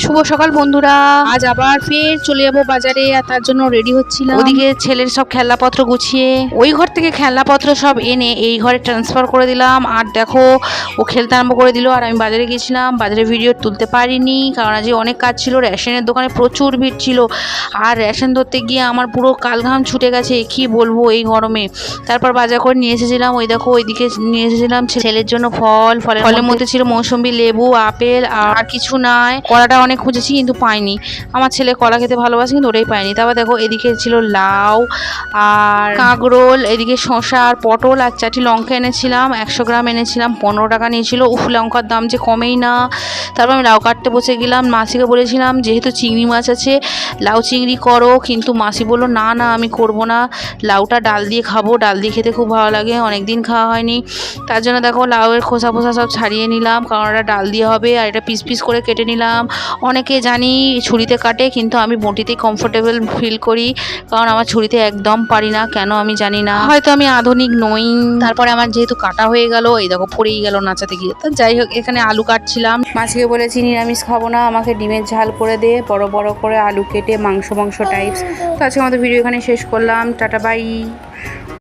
শুভ সকাল বন্ধুরা। আজ আবার ফের চলে যাবো বাজারে, আর তার জন্য রেডি হচ্ছিলাম। ওদিকে ছেলের সব খেলনাপত্র গুছিয়ে ওই ঘর থেকে খেলনাপত্র সব এনে এই ঘরে ট্রান্সফার করে দিলাম। আর দেখো ও খেলতে আরম্ভ করে দিল, আর আমি বাজারে গেছিলাম। বাজারে ভিডিও তুলতে পারিনি কারণ আজ অনেক কাজ ছিল। রেশনের দোকানে প্রচুর ভিড় ছিল, আর রেশন ধরতে গিয়ে আমার পুরো কালঘাম ছুটে গেছে, কি বলবো এই গরমে। তারপর বাজার করে নিয়ে এসেছিলাম। ওই দেখো ওইদিকে নিয়ে এসেছিলাম ছেলের জন্য ফলের মধ্যে ছিল মৌসুম্বি, লেবু, আপেল আর কিছু নাই। কলাটা অনেক খুঁজেছি কিন্তু পাইনি। আমার ছেলে কলা খেতে ভালোবাসে কিন্তু ওটাই পাইনি। তারপর দেখো এদিকে ছিল লাউ আর কাঁকরোল, এদিকে শসা আর পটল আর 4টি লঙ্কা এনেছিলাম। 100 গ্রাম এনেছিলাম, 15 টাকা নিয়েছিল। লঙ্কার দাম যে কমেই না। তারপর আমি লাউ কাটতে বসে গেলাম। মাসিকে বলেছিলাম যেহেতু চিংড়ি মাছ আছে লাউ চিংড়ি করো, কিন্তু মাসি বললো না না আমি করব না, লাউটা ডাল দিয়ে খাবো, ডাল দিয়ে খেতে খুব ভালো লাগে, অনেকদিন খাওয়া হয়নি। তার জন্য দেখো লাউয়ের খোসা ফোসা সব ছাড়িয়ে নিলাম, কারণ এটা ডাল দিয়ে হবে। আর এটা পিস পিস করে কেটে নিলাম। অনেকে জানি ছুরিতে কাটে, কিন্তু আমি বটিতেই কমফোর্টেবল ফিল করি, কারণ আমার ছুরিতে একদম পারি না, কেন আমি জানি না, হয়তো আমি আধুনিক নই। তারপরে আমার যেহেতু কাটা হয়ে গেল, এই দেখো পড়েই গেল নাচাতে গিয়ে। তো যাই হোক, এখানে আলু কাটছিলাম। মাছকে বলেছি নিরামিষ খাবো না, আমাকে ডিমের ঝাল করে দে, বড় বড় করে আলু কেটে মাংস টাইপস। তো আজকে আমাদের ভিডিও এখানে শেষ করলাম। Tata bye.